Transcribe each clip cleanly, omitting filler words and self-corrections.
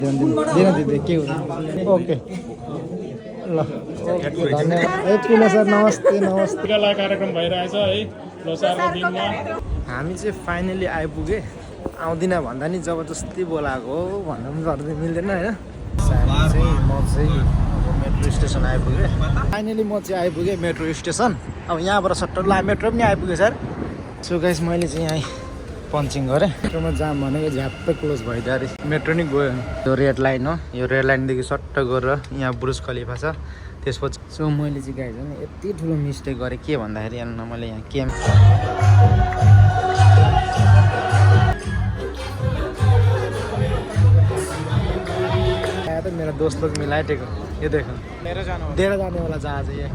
के ओके ल धन्यवाद सर नमस्ते नमस्ते कार्यक्रम भइरहेछ है लोसारको दिनमा हामी चाहिँ फाइनली आइपुगे आउँदिन भन्दा नि जबरजस्ती बोलाएको हो भन्नु पनि गर्दै मिल्दैन होइन म चाहिँ मेट्रो स्टेसन आइपुगेँ फाइनली म चाहिँ आइपुगेँ मेट्रो स्टेसन अब यहाँबाट सट्ट ला मेट्रो पनि आइपुगेँ सर सो गाइस मैले चाहिँ यहाँ पन्चिङ गरेँ मेट्रोमा जाम भनेको झ्याप्पै क्लोज भइदियो अरे मेट्रो नि गयो यो रेड लाइन हो यो रेड लाइनदेखि सट्ट गएर यहाँ बुर्ज खलिफा छ त्यसपछि सो मैले चाहिँ गाइस होइन यति ठुलो मिस्टेक गरेँ के भन्दाखेरि हेर्नु मैले यहाँ केम तो मेरा दोस्त लोग मिलाए टेको ये देखो डेरा जाने वाला जहाज है ये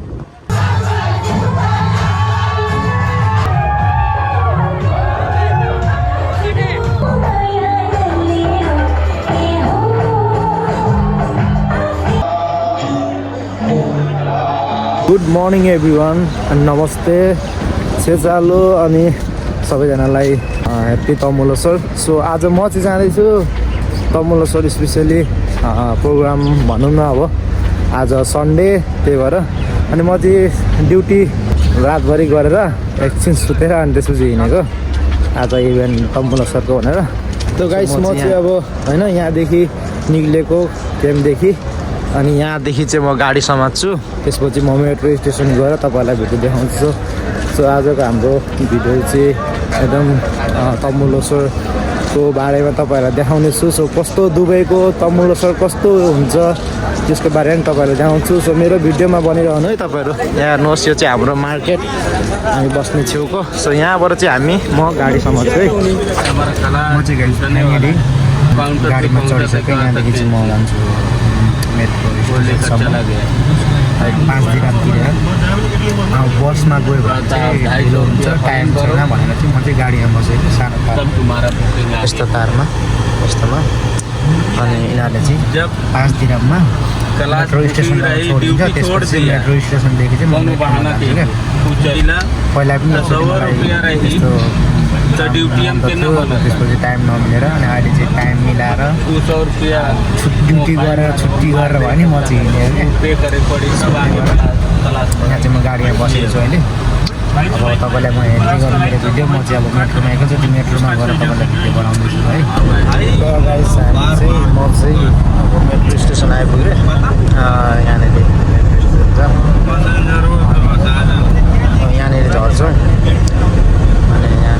गुड मर्निङ एभ्रिवान नमस्ते सेचालो अनि सबैजनालाई ह्याप्पी तमुलोसर सो आज म चाहिँ जाँदैछु तमुलोसर स्पेसली प्रोग्राम भनौँ न अब आज सन्डे त्यही भएर अनि म चाहिँ ड्युटी रातभरि गरेर एकछिन सुतेर अनि त्यसपछि हिँडेको आज इभेन्ट तमुलोसरको भनेर त्यो गाइस म चाहिँ अब होइन यहाँदेखि निक्लेको क्याम्पदेखि अनि यहाँदेखि चाहिँ म गाडी समात्छु त्यसपछि म मेट्रो स्टेसन गएर तपाईँहरूलाई भिडियो देखाउँछु सो आजको हाम्रो भिडियो चाहिँ एकदम तमुलोसरको बारेमा तपाईँहरूलाई देखाउने छु सो कस्तो दुबईको तमुलोसर कस्तो हुन्छ त्यसको बारेमा तपाईँहरूलाई देखाउँछु सो मेरो भिडियोमा बनिरहनु है तपाईँहरू यहाँ हेर्नुहोस् यो चाहिँ हाम्रो मार्केट हामी बस्ने छेउको सो यहाँबाट चाहिँ म गाडी समात्छु है म चाहिँ गाडीमा चढिसकेँ यहाँदेखि चाहिँ म जान्छु मेट्रो 5 दिन तिरेर बसमा गयो भने चाहिँ ढिलो हुन्छ टाइम छैन भनेर चाहिँ म चाहिँ गाडीमा बसेको सानो कार यस्तो कारमा यस्तोमा अनि यिनीहरूले चाहिँ 5 दिनमा मेट्रो स्टेसन छोडिदिन्छ त्यसपछि मेट्रो स्टेसनदेखि चाहिँ म मेट्रोमा जान्छु क्या पहिला पनि यस्तो त्यसपछि टाइम नमिलेर अनि अहिले चाहिँ टाइम मिलाएर ड्युटी गरेर छुट्टी गरेर भयो नि म चाहिँ हिँडेँ यहाँ चाहिँ म गाडीमा बसेको छु अहिले अब तपाईँलाई म हेर्दै गर्नु मेरो भिडियो म चाहिँ अब मेट्रोमा एकैचोटि मेट्रोमा गएर तपाईँलाई भिडियो बनाउँदैछु है गाइस हामी चाहिँ म चाहिँ अब मेट्रो स्टेसन आइपुगेँ यहाँनिर मेट्रो स्टेसन छ यहाँनिर झर्छौँ अनि यहाँ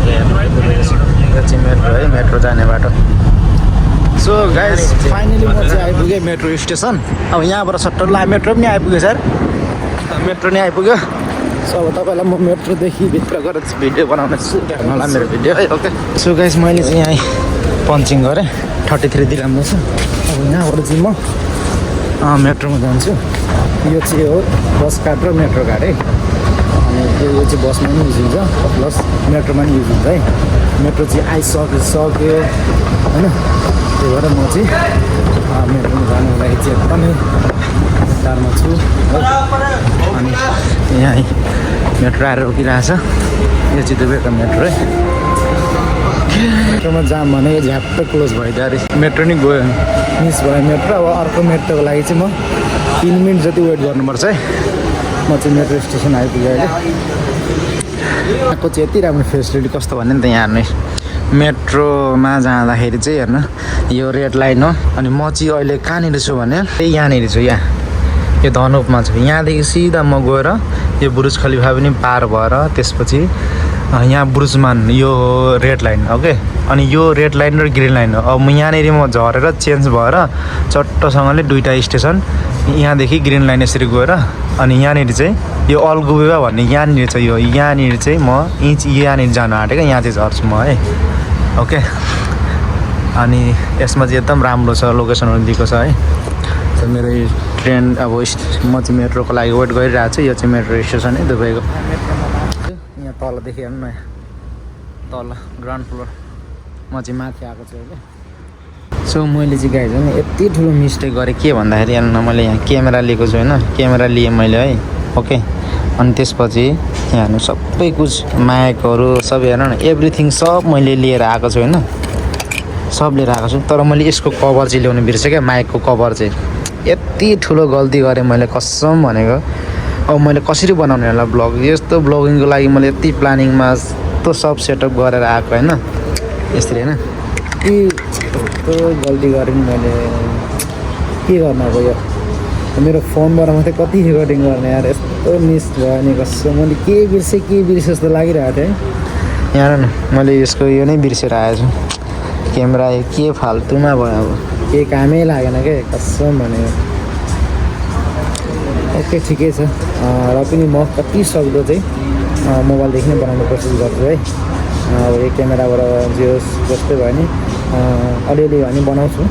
चाहिँ मेट्रो है मेट्रो जाने बाटो सो गाइस फाइनली म चाहिँ आइपुगेँ मेट्रो स्टेसन अब यहाँबाट सट्ट ला मेट्रो पनि आइपुग्यो सर मेट्रो नै आइपुग्यो सो अब तपाईँलाई म मेट्रोदेखि भित्र गएर भिडियो बनाउने छु हेर्नुलाई मेरो भिडियो है ओके सो गाइस मैले चाहिँ यहाँ पन्चिङ गरेँ 33 दिराम छ अब यहाँबाट चाहिँ म मेट्रोमा जान्छु यो चाहिँ हो बस कार्ड र मेट्रो कार्ड है अनि यो चाहिँ बसमा पनि युज हुन्छ प्लस मेट्रोमा पनि युज हुन्छ है मेट्रो चाहिँ आइसक्यो होइन त्यही भएर म चाहिँ मेट्रोमा जानुको लागि चाहिँ एकदमै हतारमा छु अनि यहाँ मेट्रो आएर रोकिरहेछ यो चाहिँ दुबईको मेट्रो है मेट्रोमा जाम भनेको झ्याप्पै क्लोज भइदियो अरे मेट्रो नि गयो मिस भयो मेट्रो अब अर्को मेट्रोको लागि चाहिँ म 3 मिनट जति वेट गर्नुपर्छ है म चाहिँ मेट्रो स्टेसन आइपुगेँ अहिले यहाँको चाहिँ यति राम्रो फेसिलिटी कस्तो भन्ने नि त यहाँ हेर्नु मेट्रोमा जाँदाखेरि चाहिँ हेर्नु यो रेड लाइन हो अनि म चाहिँ अहिले कहाँनिर छु भने यहाँनिर छु यहाँ यो धनुपमा छु यहाँदेखि सिधा म गएर यो बुर्ज खलिफा पनि पार भएर त्यसपछि यहाँ बुर्जमान यो रेड लाइन ओके अनि यो रेड लाइन र ग्रिन लाइन हो अब म यहाँनिर म झरेर चेन्ज भएर चट्टसँगले दुईवटा स्टेसन यहाँदेखि ग्रिन लाइन यसरी गएर अनि यहाँनिर चाहिँ यो अल्गुबेवा भन्ने यहाँनिर छ यो यहाँनिर चाहिँ म यहाँनिर जानु आँटेको यहाँ चाहिँ झर्छु म है ओके अनि यसमा चाहिँ एकदम राम्रो छ लोकेसनहरू दिएको छ है त मेरो यो ट्रेन अब म चाहिँ मेट्रोको लागि वेट गरिरहेको छु यो चाहिँ मेट्रो स्टेसन है दुबईको यहाँ तलदेखि हेर्नु न तल ग्राउन्ड फ्लोर म चाहिँ माथि आएको छु अहिले सो मैले चाहिँ गाइज होइन यति ठुलो मिस्टेक गरेँ के भन्दाखेरि हेर्नु मैले यहाँ क्यामेरा लिएको छु होइन क्यामेरा लिएँ मैले है ओके अनि त्यसपछि यहाँ हेर्नु सबै कुछ माइकहरू सबै हेर्नु न एभ्रिथिङ सब मैले लिएर आएको छु होइन सब लिएर आएको छु तर मैले यसको कभर चाहिँ ल्याउनु बिर्सेँ क्या माइकको कभर चाहिँ यति ठुलो गल्ती गरेँ मैले कसम भनेको अब मैले कसरी बनाउने होला ब्लग यस्तो ब्लगिङको लागि मैले यति प्लानिङमा यस्तो सब सेटअप गरेर आएको होइन यसरी होइन यस्तो गल्ती गरेँ नि मैले के गर्नु अब यो मेरो फोनबाट मात्रै कति रेकर्डिङ गर्ने यार यस्तो मिस भयो नि कसम मैले के बिर्सेँ जस्तो लागिरहेको थियो है यहाँ न मैले यसको यो नै बिर्सेर आएछु क्यामेरा के फाल्तुमा भयो अब केही कामै लागेन क्या कसम भनेको ओके ठिकै छ र पनि म कति सक्दो चाहिँ मोबाइलदेखि नै बनाउने कोसिस गर्छु है अब यो क्यामेराबाट जे होस् जस्तै भयो नि अलिअलि भए नि बनाउँछु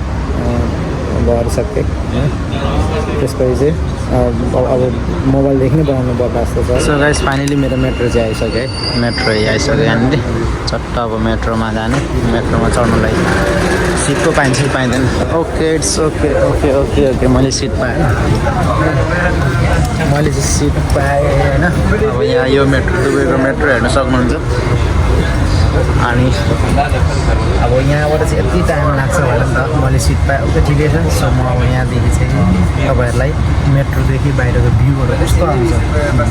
भएर सके त्यसपछि चाहिँ अब मोबाइलदेखि नै बनाउनु पर्दा जस्तो छ सो गाइस फाइनली मेरो मेट्रो चाहिँ आइसक्यो है मेट्रो आइसक्यो यहाँनिर चट्ट अब मेट्रोमा जाने मेट्रोमा चढ्नुलाई सिट पो पाइन्छ कि पाइँदैन okay it's okay okay okay okay मैले सिट पाएँ मैले चाहिँ सिट पाएँ होइन अब यहाँ यो मेट्रो दुबईको मेट्रो हेर्न सक्नुहुन्छ अनि अब यहाँबाट चाहिँ यति टाइम लाग्छ भने नि त मैले सिट पाएँ ओके ठिकै छ सो म अब यहाँदेखि चाहिँ तपाईँहरूलाई मेट्रोदेखि बाहिरको भ्यूहरू कस्तो आउँछ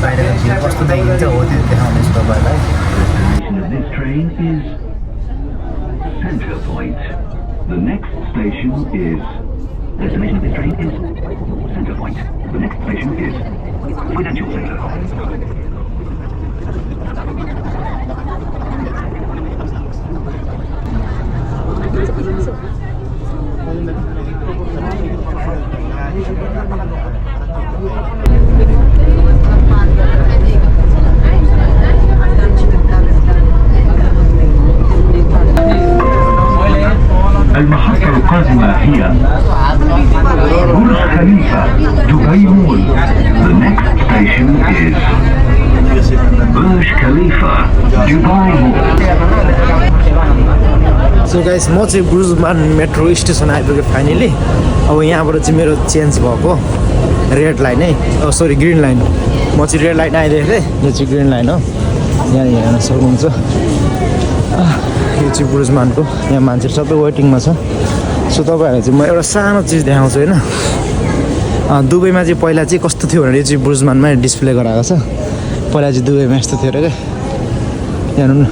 बाहिरको भ्यू कस्तो देखिन्छ हो त्यो देखाउनेछु तपाईँहरूलाई The next station is... Destination of this train is Centre Point. The next station is Financial Centre. المحطة القادمة هي برج خليفة دبي مول. The next station is Burj Khalifa Dubai Mall. So guys म चाहिँ ब्रुजमान मेट्रो स्टेसन आइपुगेँ फाइनली अब यहाँबाट चाहिँ मेरो चेन्ज भएको red line है sorry green line म चाहिँ रेड लाइन आइदिएको थिएँ यो चाहिँ ग्रिन लाइन हो यहाँ हेर्न सक्नुहुन्छ यो चाहिँ ब्रुजमानको यहाँ मान्छेहरू सबै वेटिङमा छ सो तपाईँहरूलाई चाहिँ म एउटा सानो चिज देखाउँछु होइन दुबईमा चाहिँ पहिला चाहिँ कस्तो थियो भने यो चाहिँ ब्रुजमानमै डिस्प्ले गराएको छ पहिला चाहिँ दुबईमा यस्तो थियो अरे क्या हेर्नु न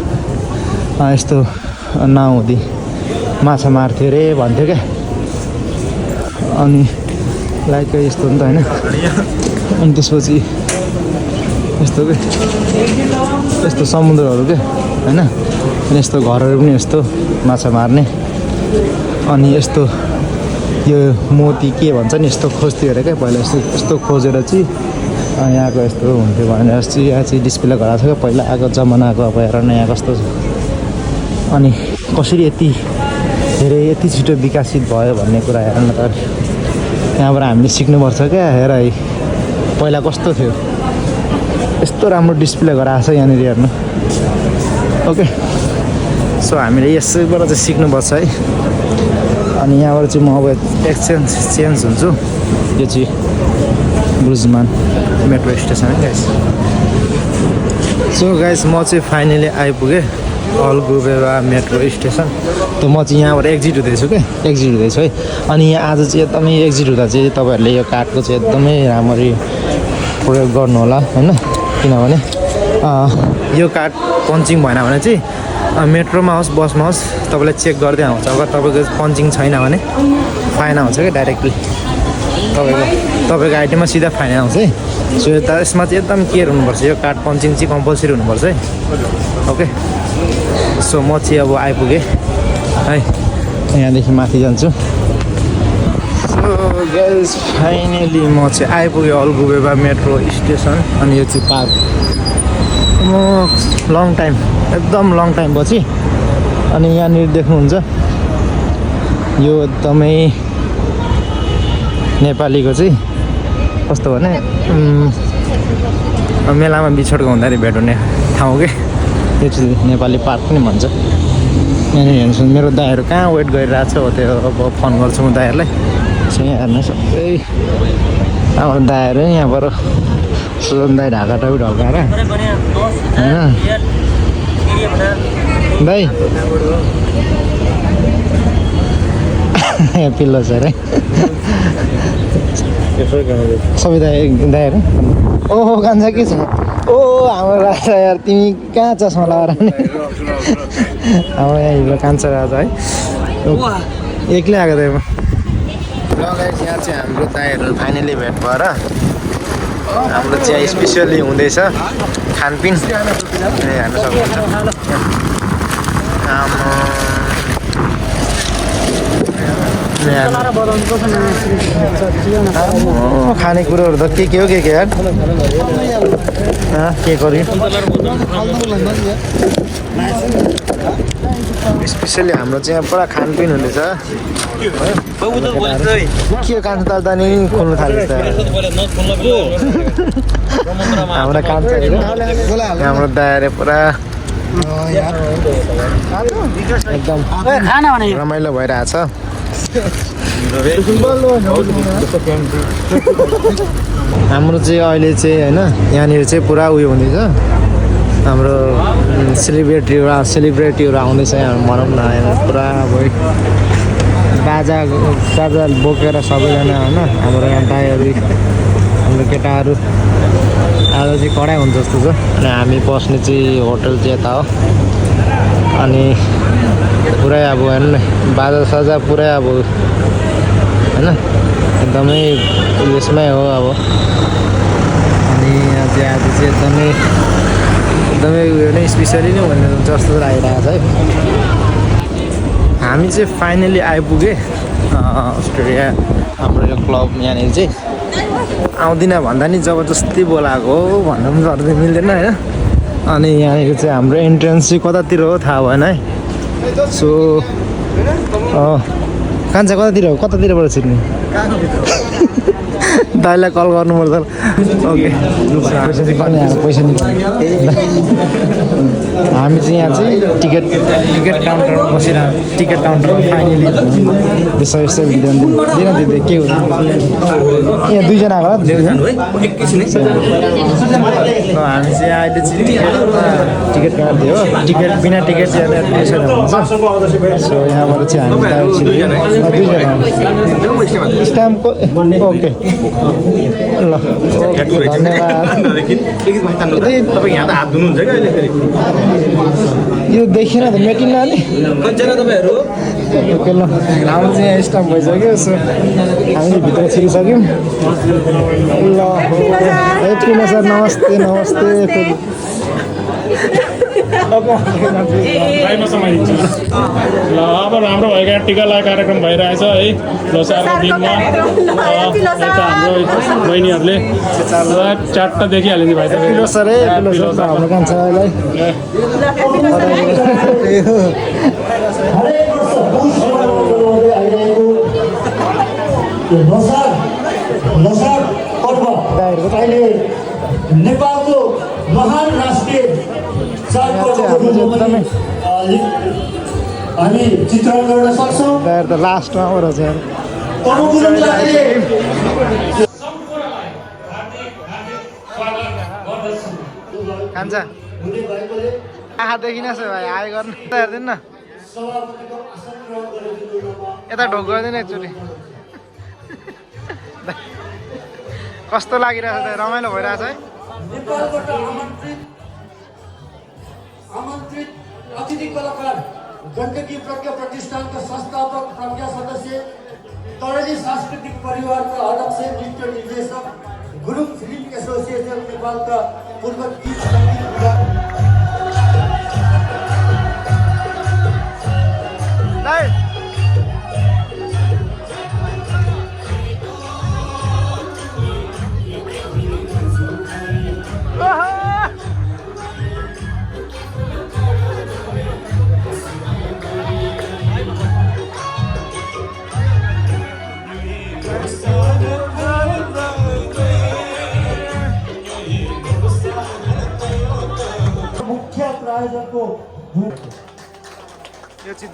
यस्तो नहुँदी माछा मार्थ्यो अरे भन्थ्यो क्या अनि लाइक यस्तो नि त होइन अनि त्यसपछि यस्तो के यस्तो समुद्रहरू के होइन अनि यस्तो घरहरू पनि यस्तो माछा मार्ने अनि यस्तो यो मोती के भन्छ नि यस्तो खोज्थ्यो अरे क्या पहिला यस्तो खोजेर चाहिँ यहाँको यस्तो हुन्थ्यो भनेर चाहिँ यहाँ चाहिँ डिस्प्ले गराएको छ क्या पहिला आएको जमानाको अब हेर न यहाँ कस्तो छ अनि कसरी यति धेरै यति छिटो विकसित भयो भन्ने कुरा हेर्न त यहाँबाट हामीले सिक्नुपर्छ क्या हेर है पहिला कस्तो थियो यस्तो राम्रो डिस्प्ले गराएको छ यहाँनिर हेर्नु ओके सो हामीले यसैबाट चाहिँ सिक्नुपर्छ है अनि यहाँबाट चाहिँ म अब चेन्ज हुन्छु यो चाहिँ ब्रुजमान मेट्रो स्टेसन है गाइस सो गाइस म चाहिँ फाइनली आइपुगेँ अलगुबेवा मेट्रो स्टेसन त म चाहिँ यहाँबाट एक्जिट हुँदैछु क्या एक्जिट हुँदैछु है अनि यहाँ आज चाहिँ एकदमै एक्जिट हुँदा चाहिँ तपाईँहरूले यो कार्डको चाहिँ एकदमै राम्ररी प्रयोग गर्नु होला होइन किनभने यो कार्ड पन्चिङ भएन भने चाहिँ मेट्रोमा होस् बसमा होस् तपाईँलाई चेक गर्दै आउँछ अगर तपाईँको पन्चिङ छैन भने फाइन आउँछ क्या डाइरेक्टली तपाईँको आइटीमा सिधा फाइन आउँछ है सो यसमा चाहिँ एकदम केयर हुनुपर्छ यो कार्ड पन्चिङ चाहिँ कम्पलसरी हुनुपर्छ है ओके सो म चाहिँ अब आइपुगेँ है यहाँदेखि माथि जान्छु सो गाइस फाइनली म चाहिँ आइपुगेँ अलगुबेवा मेट्रो स्टेसन अनि यो चाहिँ पार्क म लङ टाइम एकदम लङ टाइम पछि अनि यहाँनिर देख्नुहुन्छ यो एकदमै नेपालीको चाहिँ कस्तो भने मेलामा बिछोडको हुँदाखेरि भेट हुने ठाउँ के यो चाहिँ नेपाली पार्क पनि भन्छ यहाँनिर हेर्नुहोस् मेरो दाइहरू कहाँ वेट गरिरहेको छ हो त्यो अब फोन गर्छु म दाइहरूलाई सो यहाँ हेर्नु सबै अब दाइहरू यहाँबाट सुजन दाई ढाका टाउको ढल्काएर होइन दाई पिल्लो छ अरे सबै दाइहरू ओहो कान्छ के छ ओ हाम्रो राजा यार तिमी कहाँ चस्मा लगाएर नि हाम्रो यहाँ हिजो कान्छ राजा है एक्लै आएको दाइ लगाइस यहाँ चाहिँ हाम्रो दाइहरू फाइनली भेट भएर हाम्रो चाहिँ स्पेसियली हुँदैछ खानपिन हाल्नु सक्नुहुन्छ खानेकुरोहरू त के हो के यार के गर्यो स्पेसली हाम्रो चाहिँ यहाँ पुरा खानपिन हुँदैछ के कान्छ त नि खोल्नु थाल्दैछ हाम्रो कान्छ हाम्रो दायारे पुरा एकदम रमाइलो भइरहेछ हाम्रो चाहिँ अहिले चाहिँ होइन यहाँनिर चाहिँ पुरा उयो हुँदैछ हाम्रो सेलिब्रेटीहरू आउँदैछ यहाँ भनौँ न यहाँ पुरा अब बाजा बोकेर सबैजना होइन हाम्रो यहाँ दाइहरू हाम्रो केटाहरू आज चाहिँ कडा हुन्छ जस्तो छ अनि हामी बस्ने चाहिँ होटल चाहिँ यता हो अनि पुरै अब हेर्नु न बाजा साजा पुरै अब होइन एकदमै उयसमै हो अब अनि आज चाहिँ एकदमै उयो नै स्पेसली नै भन्ने जस्तो लागिरहेको छ है हामी चाहिँ फाइनली आइपुगेँ अस्ट्रेलिया हाम्रो यो क्लब यहाँनिर चाहिँ आउँदिनँ भन्दा नि जबरजस्ती बोलाएको हो भन्नु पनि गर्दै मिल्दैन होइन अनि यहाँनिर चाहिँ हाम्रो इन्ट्रेन्स चाहिँ कतातिर हो थाहा भएन है सो कान्छ कतातिरबाट छिर्ने दाइलाई कल गर्नुपर्छ ओके पैसा निकाल्नु हामी चाहिँ यहाँ चाहिँ टिकट काउन्टरमा बसिरहेको टिकट काउन्टरमा फाइनली यसो दिन दिँदै के हो यहाँ दुईजना आएको हामी चाहिँ अहिले चाहिँ टिकट काट्दै हो टिकट बिना टिकट चाहिँ पैसा हुन्छ सो यहाँबाट चाहिँ हामी दुईजना स्ट्याम्पको ओके ल यो देखिन त मेटिङ लाने ओके ल हाम्रो चाहिँ यहाँ स्टाफ भइसक्यो सो हामीले भित्र छिरिसक्यौँ ल हेप्पी सर नमस्ते ल अब हाम्रो भएका टिका लगाएको कार्यक्रम भइरहेछ है लोसारको दिनमा यता हाम्रो बहिनीहरूले चारवटा देखिहाल्यो भाइ पिलो सर हाम्रो कान्छालाई नेपालको महान राष्ट्रिय चाडपर्वको हामी चित्रण गर्न सक्छौँ त लास्टमा हो रहेछ खान्छ आँखा देखिन छ भाइ आयो गर्नु हेर्दैन न यता ढोक गर्दैन एकचोटि कस्तो लागिरहेछ त रमाइलो भइरहेछ है नेपालबाट आमन्त्रित अतिथि कलाकार गण्डकी प्रज्ञा प्रतिष्ठानका संस्थापक प्रज्ञा सदस्य तराई सांस्कृतिक परिवारका अध्यक्ष नृत्य निर्देशक गुरुङ फिल्म एसोसिएसन नेपालका पूर्व गीत सङ्गीत विभाग यो चाहिँ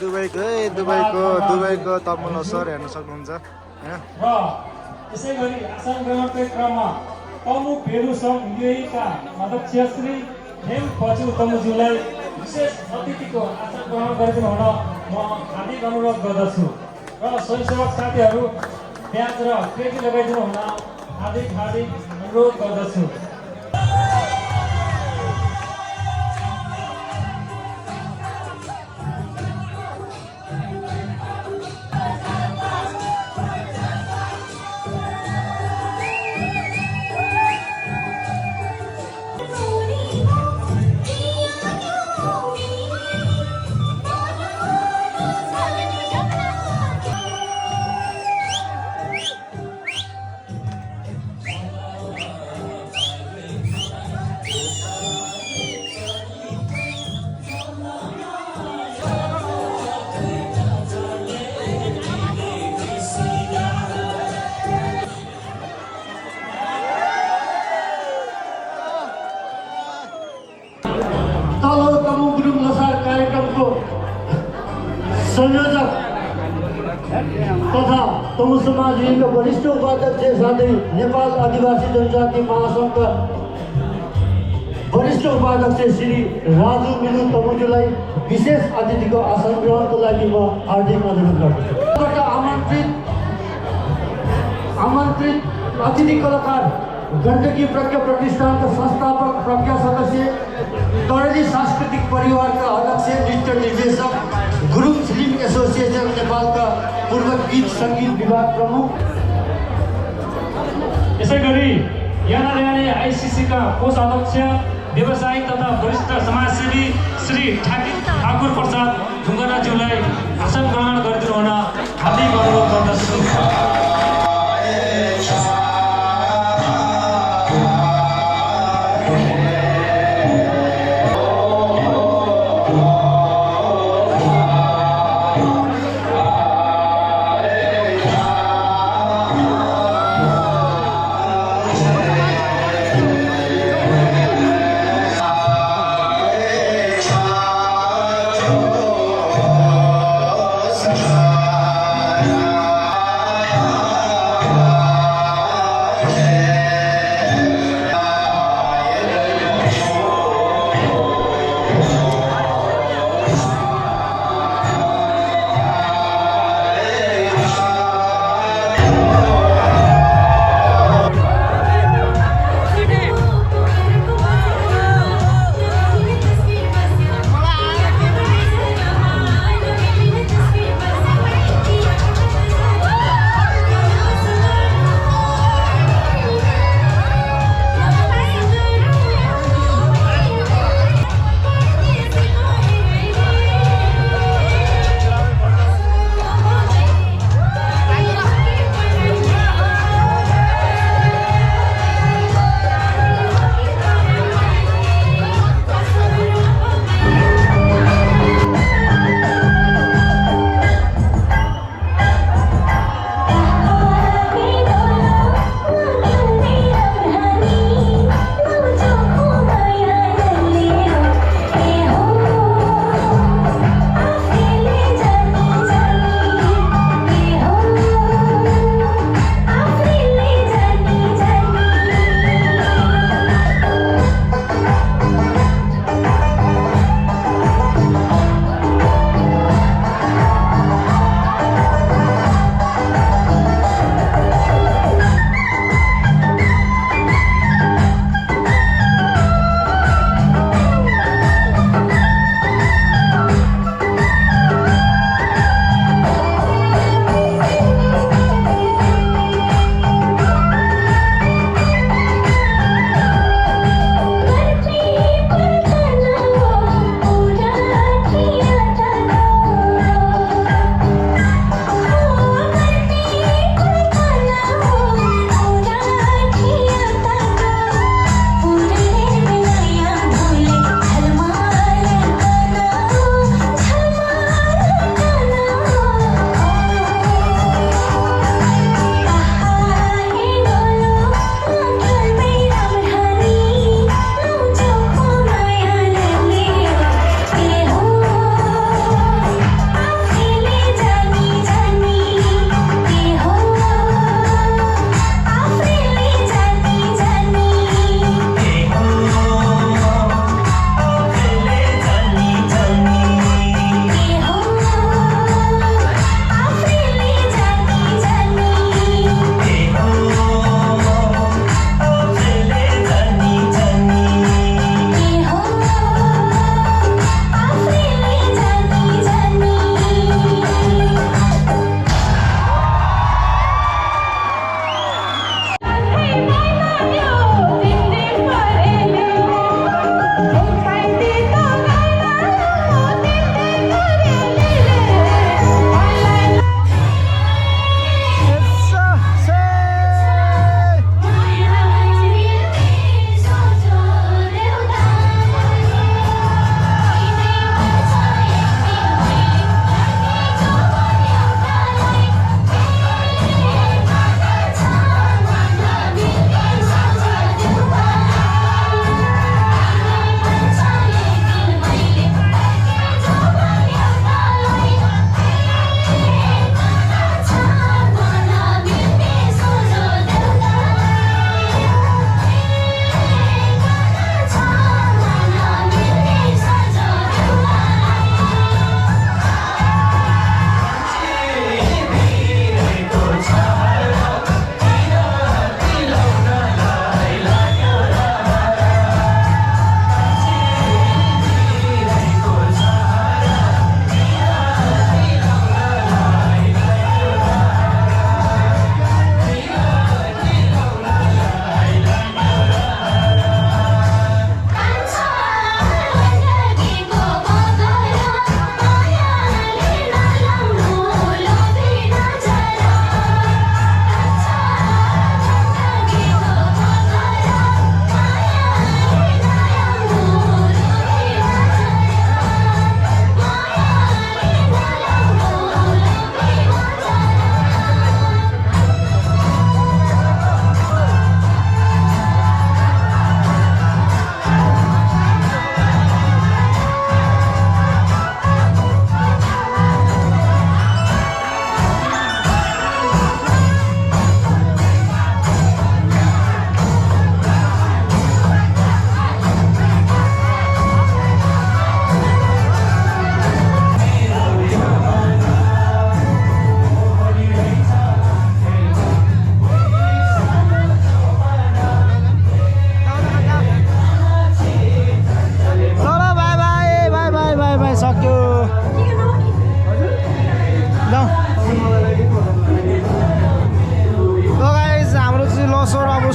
दुबईको तर्मुल सर हेर्न सक्नुहुन्छ होइन र यसै गरी आसन ग्रहणकै क्रममा तमु पेरु सङ्घ युएका अध्यक्ष श्री हेम पचु तमुजुलाई विशेष अतिथिको आसन ग्रहण गरिदिनु हुन म हार्दिक अनुरोध गर्दछु। र स्वयंसेवक साथीहरू ब्याज र पेटी लगाइदिनु हुन हार्दिक हार्दिक अनुरोध गर्दछु। तल तमु गुरुङ लोसार कार्यक्रमको संयोजक तथा तमु समाज युनियनका वरिष्ठ उपाध्यक्ष साथै नेपाल आदिवासी जनजाति महासङ्घका वरिष्ठ उपाध्यक्ष श्री राजु मिनु तमुजुलाई विशेष अतिथिको आसन ग्रहणको लागि म हार्दिक अनुरोध गर्दछु। आमन्त्रित अतिथि कलाकार गण्डकी प्रज्ञा प्रतिष्ठानका संस्थापक प्रज्ञा सदस्य तराई सांस्कृतिक परिवारका अध्यक्ष नृत्य निर्देशक गुरुङ फिल्म एसोसिएसन नेपालका पूर्व गीत सङ्गीत विभाग प्रमुख। यसै गरी यानाले आइसिसीका कोषाध्यक्ष व्यवसायिक तथा वरिष्ठ समाजसेवी श्री ठाकुर प्रसाद ढुङ्गानाज्यूलाई आसन ग्रहण गरिदिनु हुन हार्दिक अनुरोध गर्दछु।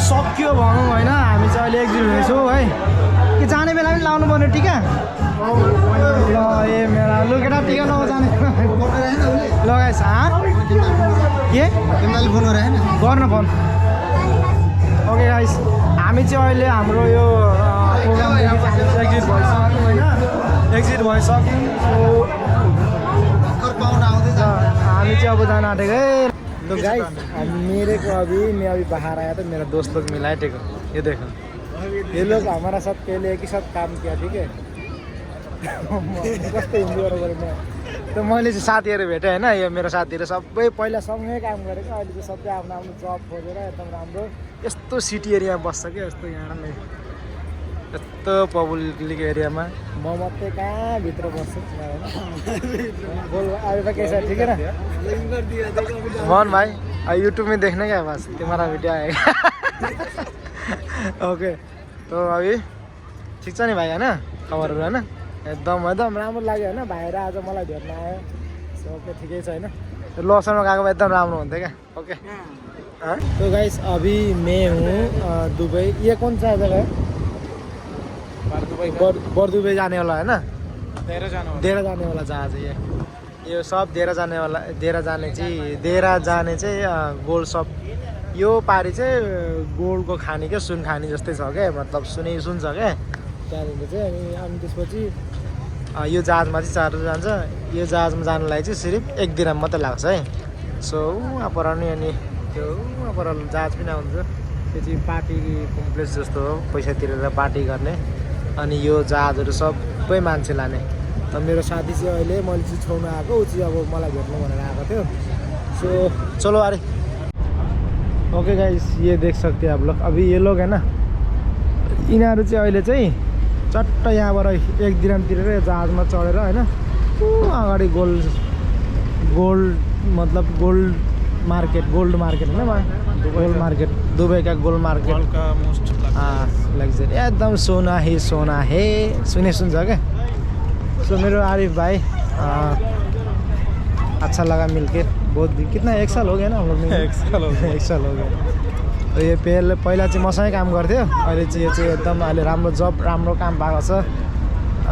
सक्यो भनौँ होइन हामी चाहिँ अहिले एक्जिट हुनेछौँ है कि जाने बेला पनि लाउनु पर्ने टिका ल ए मेरा लु केटा टिका नजाने लगाएछ के तिमीलाई फोन गरे गर्न फोन ओके गाइस हामी चाहिँ अहिले हाम्रो यो प्रोग्रामदेखि एक्जिट भइसक्यौँ होइन एक्जिट भइसक्यौँ हामी चाहिँ अब जान आँटेको है तो गाइस मेरे को मैं अभी बाहर आया तो मेरा दोस्त लोग मिला है ठीक है ये देखो ये लोग हमारा साथ पहले एक ही साथ काम किया ठीक है कस्तो हिन्दी गरेर तो मैले चाहिँ साथीहरू भेटेँ होइन यो मेरो साथीहरू सबै पहिला सँगै काम गरेको अहिले चाहिँ सबै आफ्नो आफ्नो जब खोजेर एकदम राम्रो यस्तो सिटी एरियामा बस्छ क्या यस्तो यहाँ नै यस्तो पब्लिक एरियामा म मात्रै कहाँ भित्र बस्छु बोल अभी के छ ठीक है ना मोहन भाई यूट्यूब में देखने का बस तुम्हारा वीडियो आएगा ओके तो अभी ठिक छ नि भाइ होइन खबरहरू होइन एकदम राम्रो लाग्यो होइन भाइहरू आज मलाई भेट्न आयो ओके ठिकै छ होइन लोसरमा गएको एकदम राम्रो हुन्थ्यो क्या ओके तो गाइस अभी मैं हूँ दुबई ये कौन सा जगह है बरदुबई जाने वाला है ना देहरा जाने वाला जहाज है ये सब देहरा जाने चाहिँ गोल्ड सप यो पारी चाहिँ गोल्डको खानी क्या सुन खानी जस्तै छ क्या मतलब सुन छ क्या त्यहाँदेखि चाहिँ अनि त्यसपछि यो जहाजमा चाहिँ चार्ज जान्छ यो जहाजमा जानुलाई चाहिँ सिर्फ 1 दिन मात्रै लाग्छ है सो पर अनि त्यो पर जहाज पनि आउँछ त्यो चाहिँ पार्टी कम्प्लेक्स जस्तो हो पैसा तिरेर पार्टी गर्ने अनि यो जहाजहरू सबै मान्छे लाने त मेरो साथी चाहिँ अहिले मैले चाहिँ छोड्नु आएको ऊ चाहिँ अब मलाई भेट्नु भनेर आएको थियो सो चलो अरे ओके गाइस ये देख सकते हैं आप लोग अभी ये लोग है ना यिनीहरू चाहिँ अहिले चाहिँ चट्ट यहाँबाट 1 दिन तिरेर जहाजमा चढेर होइन अगाडि गोल्ड मतलब गोल्ड मार्केट होइन गोल्ड मार्केट दुबई का गोल्ड मार्केट का मोस्ट लग्जरी एकदम सोना है सुन्छ क्या सो मेरो आरिफ भाई अच्छा लगा मिलके बहुत कितना 1 साल हो गया ना हम लोग 1 साल हो गया तो ये पहिला चाहिँ मसँगै काम गर्थ्यो अहिले चाहिँ यो चाहिँ एकदम अहिले राम्रो जब राम्रो काम पाएको छ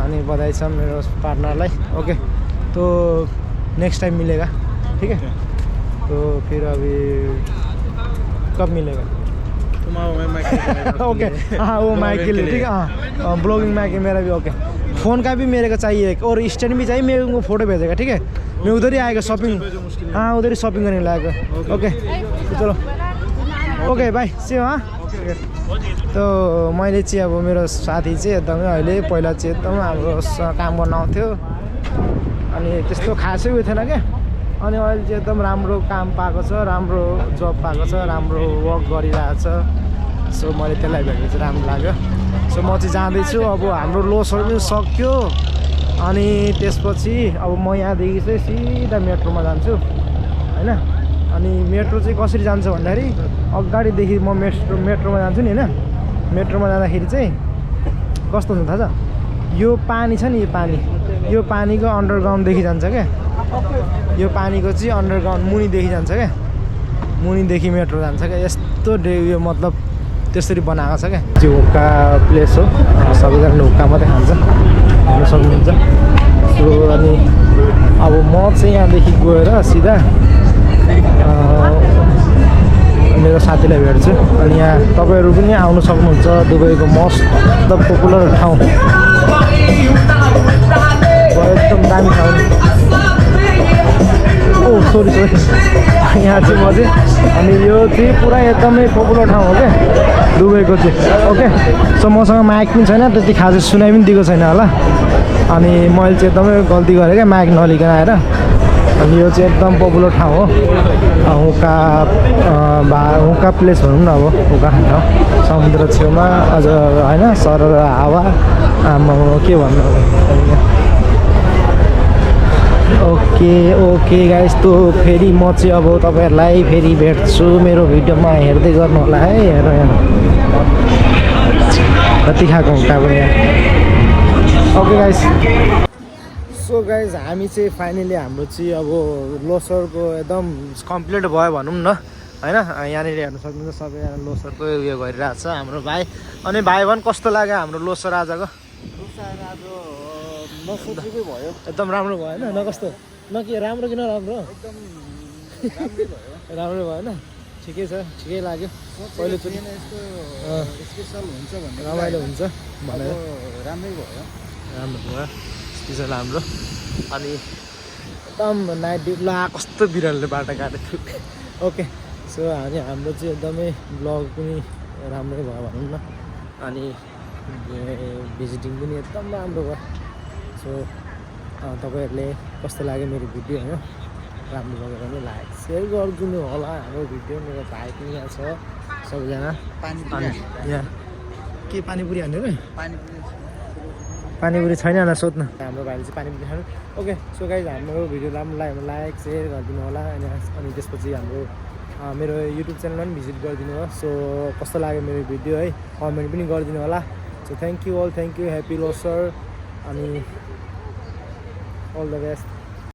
अनि बधाई छ मेरो पार्टनरलाई ओके तो नेक्स्ट टाइम मिलेगा ठीक है तो फिर अभी कब मिलेगा ओके हाँ वो माइक के लिए ठीक है हाँ ब्लॉगिंग माइक है मेरा भी ओके फ़ोन का भी मेरे को चाहिए एक और स्टैंड भी चाहिए मेरे को फोटो भेजेगा ठीक है मैं उधर ही आएगा शॉपिंग हाँ उधर ही शॉपिंग करने लाएगा ओके तो चलो ओके बाई सी हाँ तो मैले चाहिँ अब मेरो साथी चाहिँ एकदमै अहिले पहिला चाहिँ एकदम हाम्रो काम गर्न आउँथ्यो अनि त्यस्तो खासै उयो थिएन क्या अनि अहिले चाहिँ एकदम राम्रो काम पाएको छ राम्रो जब पाएको छ राम्रो वर्क गरिरहेछ सो मैले त्यसलाई भेटेर चाहिँ राम्रो लाग्यो सो म चाहिँ जाँदैछु अब हाम्रो लोसहरू पनि सक्यो अनि त्यसपछि अब म यहाँदेखि चाहिँ सिधा मेट्रोमा जान्छु होइन अनि मेट्रो चाहिँ कसरी जान्छ भन्दाखेरि अगाडिदेखि म मेट्रोमा जान्छु नि होइन मेट्रोमा जाँदाखेरि चाहिँ कस्तो हुन्छ थाहा छ यो पानी छ नि यो पानीको अन्डरग्राउन्डदेखि जान्छ क्या यो पानीको चाहिँ अन्डरग्राउन्ड मुनिदेखि जान्छ क्या मुनिदेखि मेट्रो जान्छ क्या यस्तो यो मतलब त्यसरी बनाएको छ क्या चाहिँ हुक्का प्लेस हो सबैजना हुक्का मात्रै खान्छ हेर्न सक्नुहुन्छ सो अनि अब म चाहिँ यहाँदेखि गएर सिधा मेरो साथीलाई भेट्छु अनि यहाँ तपाईँहरू पनि आउनु सक्नुहुन्छ दुबईको मोस्ट पपुलर ठाउँ एकदम दामी ठाउँ ओ सरी यहाँ चाहिँ म चाहिँ अनि यो चाहिँ पुरा एकदमै पपुलर ठाउँ हो क्या दुबईको चाहिँ ओके सो मसँग माइक पनि छैन त्यति खास सुनाइ पनि दिएको छैन होला अनि मैले चाहिँ एकदमै गल्ती गरेँ क्या माइक नलिकन आएर अनि यो चाहिँ एकदम पपुलर ठाउँ हो हुक्का प्लेस भनौँ न अब हुक्का ठाउँ समुद्र छेउमा अझ होइन सरर हावा आमा के भन्नु ओके गाइस तो फेरि म चाहिँ अब तपाईँहरूलाई फेरि भेट्छु मेरो भिडियोमा हेर्दै गर्नु होला है हेर कति खाएको हुक्का पनि ओके गाइस सो गाइज हामी चाहिँ फाइनली हाम्रो चाहिँ अब लोसरको एकदम कम्प्लिट भयो भनौँ न होइन यहाँनिर हेर्नु सक्नुहुन्छ सबैजना लोसरको उयो गरिरहेको छ हाम्रो भाइ अनि भाइ भन् कस्तो लाग्यो हाम्रो लोसर आजको नसोचेकै भयो एकदम राम्रो भयो होइन न कस्तो न के राम्रो कि नराम्रो एकदम राम्रै भयो राम्रो भएन ठिकै छ ठिकै लाग्यो पहिलोचोटि यस्तो स्पेसल हुन्छ भन्ने रमाइलो हुन्छ भनेर राम्रै भयो राम्रो भयो स्पेसल हाम्रो अनि एकदम नाइट ड्युटी ला कस्तो बिरालोले बाटो काटेको थियो ओके सो हाम्रो चाहिँ एकदमै ब्लग पनि राम्रै भयो भनौँ न अनि भिजिटिङ पनि एकदम राम्रो भयो सो तपाईँहरूले कस्तो लाग्यो मेरो भिडियो होइन राम्रो लाग्यो भने लाइक सेयर गरिदिनु होला हाम्रो भिडियो मेरो भाइ पनि यहाँ छ सबैजना पानीपुरी यहाँ के पानीपुरी हान्ने र पानीपुरी पानीपुरी छैन होला सोध्न हाम्रो भाइले चाहिँ पानीपुरी खानु ओके सो गाइज हाम्रो भिडियो राम्रो लाग्यो भने लाइक सेयर गरिदिनु होला अनि त्यसपछि हाम्रो मेरो युट्युब च्यानलमा पनि भिजिट गरिदिनु होला सो कस्तो लाग्यो मेरो भिडियो है कमेन्ट पनि गरिदिनु होला so thank you happy Losar अनि अल द बेस्ट